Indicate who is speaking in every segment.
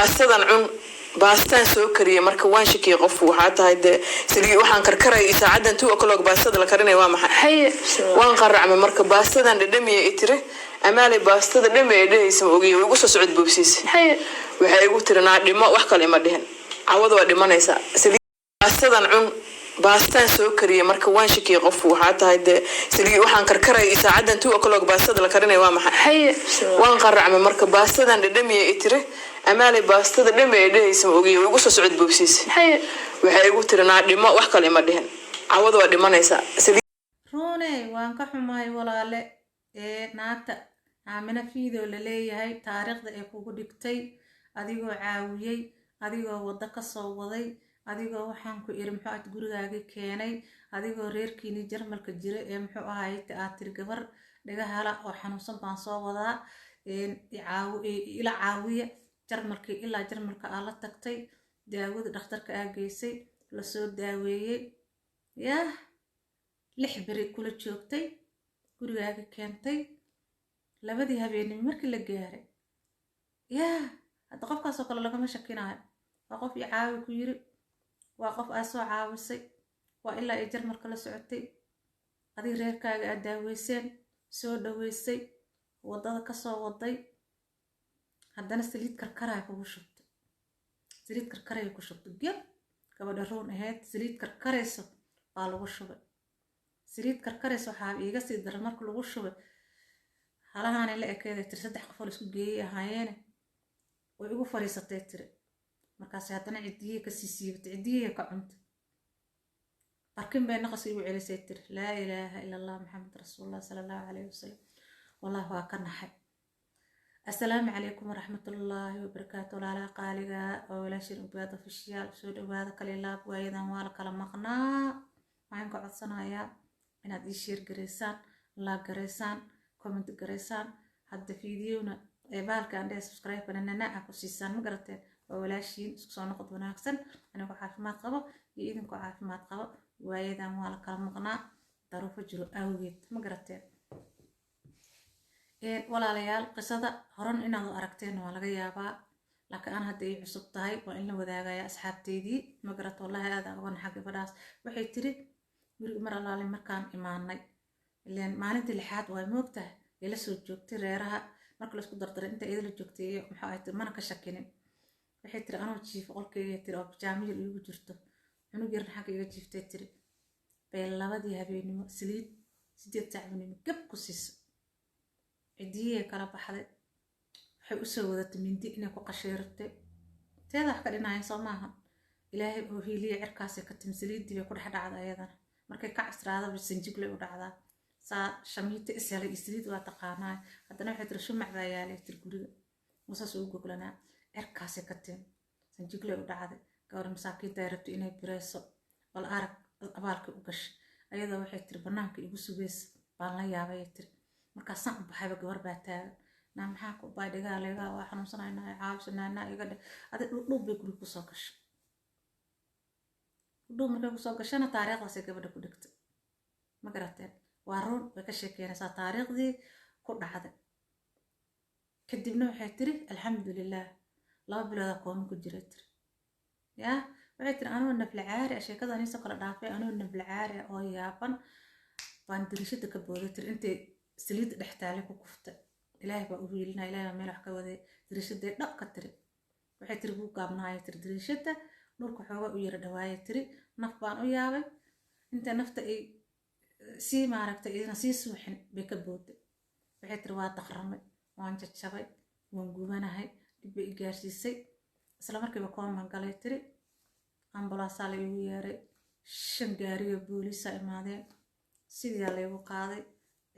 Speaker 1: baastadan cun baastaan soo kariye marka waan shakiyay qof waxa tahay sidii waxaan karkaray saacadan 2 o'clock baastada la karinay waa maxay waan qaracmay marka baastadan dhadhamiye itire amaale baastada dhamay dhaysan ogiyo ugu soo socod boobsiis waxay igu tirinaa dhimo wax kale ma dhihin cawada waa dhimanaysa sidii baastadan cun baastaan soo kariye marka waan shakiyay qof waxa tahay sidii waxaan karkaray saacadan 2 o'clock baastada la karinay waa maxay waan qaracmay marka baastadan dhadhamiye itire amaale baastada dhamay dhaysan ogiyo ugu soo socod boobsiis waxay igu tirinaa dhimo wax kale ma dhihin cawada waa dhimanaysa
Speaker 2: rune waan ka xumahay walaale naagta aamina fiidoo la leeyahay taariikhda ay kugu dhigtay adigoo caawiyay adigoo wada ka soo waday adigoo waxaan ku iri muxuu aad gurigaaga keenay adigoo reerkiini jarmalka jira ee muxuu ahaay tiyaatar gabar dhagahala oo xanuunsan baan soo wadaa ila caawiya jarmalkii ilaa jarmalka aa la tagtay daawada dhakhtarka aa geysay la soo daaweeyay yaa 6 beri kula joogtay gurigaaga keentay labadii habeenimo markii la gaaray yaa hadda qofkaasoo kale lagama shakinayo waa qof i caawi ku yiri waa qof aa soo caawisay waa ilaa ay jarmalka la socotay adii reerkaaga aa daaweyseen soo dhaweysay wadada ka soo waday haddana saliid karkaray kugu shubtay saliid karkaray ku shubtay gab gabadha roon ahayd saliid karkarayso baa lagu shubay saliid karkarayso waxaa iiga sii daran marka lagu shubay halahaanay la ekeeday tir 3 qof oo isku geeyay ahaayeene way ugu fariisatay tiri markaas haddana cidiye ka siisiibtay cidiye ka cuntay barkin bay naqas igu celisay tiri laa ilaaha illa allah muhammad rasuulullah sallallahu alayhi wasallam wallahi waa ka naxay السلام عليكم ورحمة الله وبركاته ولا قالقة ولا شيء بهذا في الشيال سود وهذا كليلاب وأيضا ولا كلام مقنع ما ينقع الصنايع من هذا الشير جريسان لا جريسان كومنت جريسان حتى فيديونا بالك عندي سبسكرايب أنا نأكل سيسان مقرته ولا شيء سكسون نقد وناكسن أنا كعارف ما قبل يإذن كعارف ما قبل وأيضا ولا كلام مقنع ظروف جرو أوجد مقرته walaalayaal qisada horan inaad aragteen waa laga yaabaa laakiin aan hadda ay cusub tahay waa in la wadaagaya asxaabteedii ma garato wallahi aad aqoon xaq gabadhaas waxay tiri guriga mar alaale markaan imaanay ileen maalintii lixaad waa moogtahay ee la soo joogtay reeraha marka la isku dardaray inta idin la joogtay maxaa ay tiri mana ka shakinin waxay tiri anoo jiif qolkayga tiri oo jaamiyad igu jirto cunug yar xaq iga jiiftay tiri bay labadii habeenimo saliid 8 saacadood gab ku siisay cidiye kala baxday waxay u soo wadatay mindi inay ku qasheertay teeda wax ka dhinaayeen soo maaha ilaahay oo hiiliye cirkaas ka timsaliidii bay ku dhex dhacday ayadana markay ka casraado bisinjigle u dhacdaa saa shamiita isla isliid waa taqaanaa haddana waxay tiri shumac baa yaalay tir guriga musaas ugu goglanaa cirkaas ka tim sinjigle u dhacday gabar masaakiinta ay rabtay inay bireyso wal arag abaalka u gashay ayadoo waxay tiri banaanka igu sugeys baan la yaabay tiri marka san baxayba gabar baa taagan na maxaa ku baadhigaa leegaa waa xanuunsanaynaa caabsanaana iga dhe adi dhub bay guriga ku soo gashay dhub markay ku soo gashana taariikhdaas ay gabadha ku dhigtay ma garateen waa run way ka sheekeynaysaa taariikhdii ku dhacday kadibna waxay tiri alxamdulilah 2 bilooda kooma ku jiray tiri yaa waxay tiri anoo nafla caari sheekada aniisa kala dhaafay anoo nafla caari oo yaaban baan dirishada ka booday tiri intay saliid dhextaale ku kuftay ilaahay baa u wiilina ilaahay meel wax ka waday dirishada dhaq ka tiri waxay tiri buu gaabnaay tiri dirishada dhulka xooga u yara dhawaayay tiri naf baan u yaabay inta nafta ay si maaragtay ina si suuxin bay ka booday waxay tiri waa taqramay waan jajabay waan gubanahay dib ay gaarsiisay isla markiiba kooma galay tiri ambulance la igu yeeray 5 gaari oo booliis ah imaadeen sidii la igu qaaday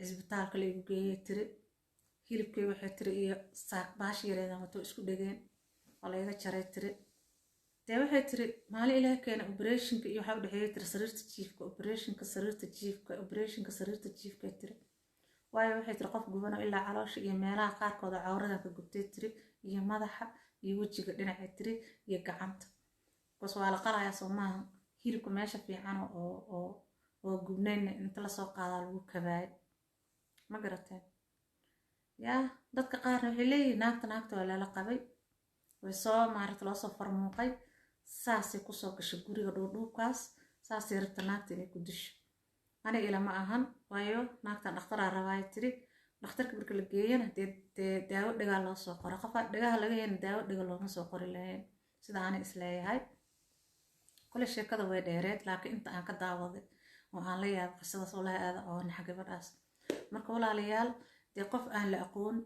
Speaker 2: isbitaalka la igu geeyay tiri hilibkii waxay tiri iyo saaq baash yareedan wato isku dhageen wala iga jaray tiri dee waxay tiri maalin ilaahay keena operationka iyo waxa u dhaxeeyay tiri sariirta jiifka operationka sariirta jiifka tiri waayo waxay tiri qof gubano ilaa caloosha iyo meelaha qaarkooda cawrada ka gubtay tiri iyo madaxa iyo wajiga dhinaca tiri iyo gacanta bas waa la qalaya Soomaha hilibka meesha fiican oo gubnayn inta la soo qaadaa lagu kabaay ma garateen yaa dadka qaar waxay leeyihiin naagta waa la qabay way soo maaragta loo soo farmuuqay saasay kusoo gashay guriga dhuudhuubkaas saasay rabta naagta inay ku disho aniga ilama ahan waayo naagtan dhakhtaraa rabaa tiri dhakhtarka marka la geeyana dee daawo dhigaa loo soo qoro qofa dhigaha laga heen daawo dhiga looma soo qori lahayn sida aanay isleeyahay kule sheekada way dheereed laakiin inta aan ka daawaday oo aan la yaab qisadaas oo laha aada oo naxa gabadhaas marka walaalayaal dee qof aan la aqoon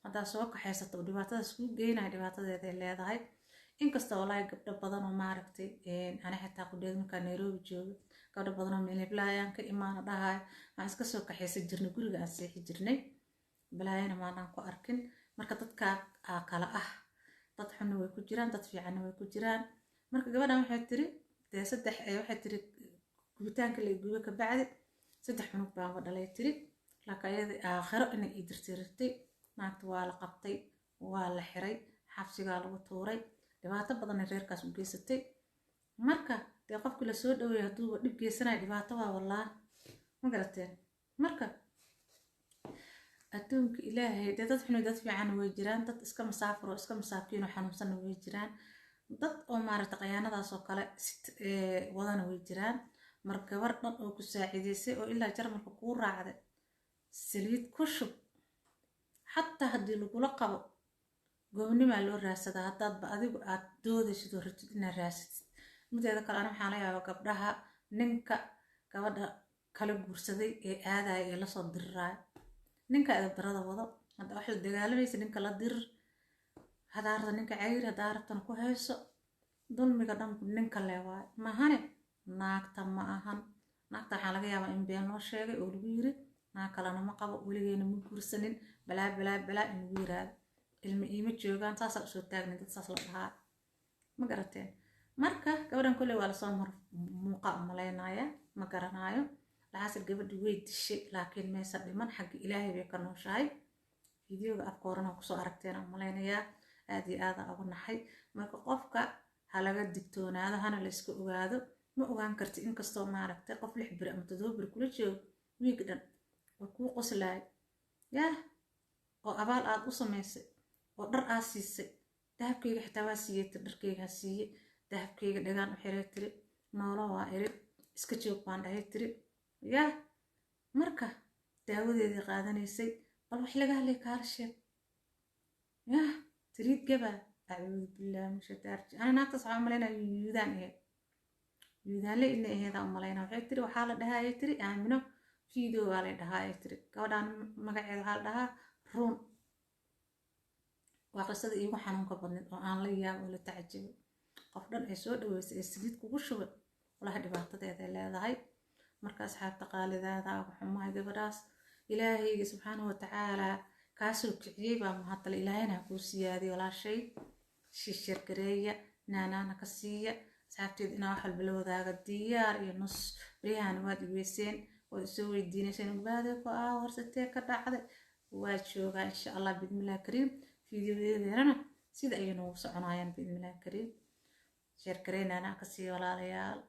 Speaker 2: haddaa soo kaxaysato oo dhibaatadaas kuu geynaya dhibaatadeeda ay leedahay inkasta walaahi gabdho badan oo maaragtay ani xitaa ku dheeg markaa Nairobi joogo gabdho badan oo meeleblaayaan ka imaana dhahay aan iska soo kaxaysan jirnay guriga aan seexi jirnay balaayana maanaan ku arkin marka dadka kala dad xun way ku jiraan dad fiican way ku jiraan marka gabadhan waxay tiri dee saddex waxay tiri gubitaanka la gubo ka bacdi saddex cunug baan dhalay tiri laakiin ayada aakhiro inay ii dirtirtay naagta waa la qabtay waa la xiray xabsigaa lagu tuuray dhibaato badan ay reerkaas u geysatay marka dee qofkii la soo dhaweeyay hadduu dhib geysanayo dhibaato waa walaa ma garateen marka adduunka ilaahay dee dad xun dad fiican way jiraan dad iska masaafir oo iska masaakiin oo xanuunsan way jiraan dad oo maaragta qayaanadaas oo kale wadana way jiraan marka gabar dhan oo ku saaciideysay oo ilaa jarmalka kuu raacday saliid ku shub xataa haddii lagula qabo gobnimaa loo raadsadaa haddaadba adigu aad doodaysid oo rabtid inaad raasatid mideeda kale ana waxaan la yaabaa gabdhaha ninka gabadha kala guursaday ee aadaya ee lasoo diriraayo ninka darada wado hadda wax la dagaalamaysa ninka la dirir hadaarta ninka cayri hadaartan ku hayso dulmiga dhan ninka leewaayo mahane naagta ma ahan naagta waxaa laga yaabaa in been loo sheegay oo lagu yiri naag kalena ma qabo weligeena ma guursanin balaa in lagu yiraahdo ilma iima joogaan saas usoo taagnin dad saas la dhahaa ma garateen marka gabadhan kolley waa lasoo muuqa umaleynaya ma garanaayo laxaasir gabadhi way dishay laakiin meesa dhiman xagga ilaahay bay ka nooshahay fideoga afka horena kusoo aragteen umaleynayaa aad iyo aada uga naxay marka qofka ha laga digtoonaado hana la iska ogaado ma ogaan karti inkastoo maaragtay qof 6 bir ama 7 bir kula joogo wiig dhan oo kuu qoslaay yaa oo abaal aad u samaysay oo dhar aad siisay dahabkayga xitaa waa siiyey dharkayga siiyey dahabkayga dhagaan u xiray tiri noolo waa iri iska joog baan dhahay tiri yaa marka daawadeedii qaadanaysay bal wax laga hadlay kaala sheeg yaa tiriid gaba acuudu billahi min shaytaani ana naagtaas waxaa umaleyna yuudaan le ina aheeda umaleyna waxay tiri waxaa la dhahaa ay tiri aamino fiideo waa la dhahaa ay tiri gabadhaan magaceeda waxaa la dhahaa ruun waa qisada iigu xanuunka badneed oo aan la yaabo oo la tacajabo qof dhan ay soo dhaweysay ee saliid kugu shubay walahi dhibaatadeeda leedahay marka asxaabta qaalidaada ugu xumaay gabadhaas ilaahayga subxaanahu watacaala kaasoo kiciyey baa mahadle ilaahayna kuu siyaadiyo walaashay shishir gareeya naanaana ka siiya asxaabteed inaa wax walba la wadaaga diyaar iyo nus baryahan waad iweyseen waad isoo weydiinayseen ubaadee ku horsatee ka dhacday waa joogaa insha allah bidmillahi kariim fiidiyodeedana sida ay noogu soconayaan bidmillahi kariim sheer gareynana ka siiya walaalayaal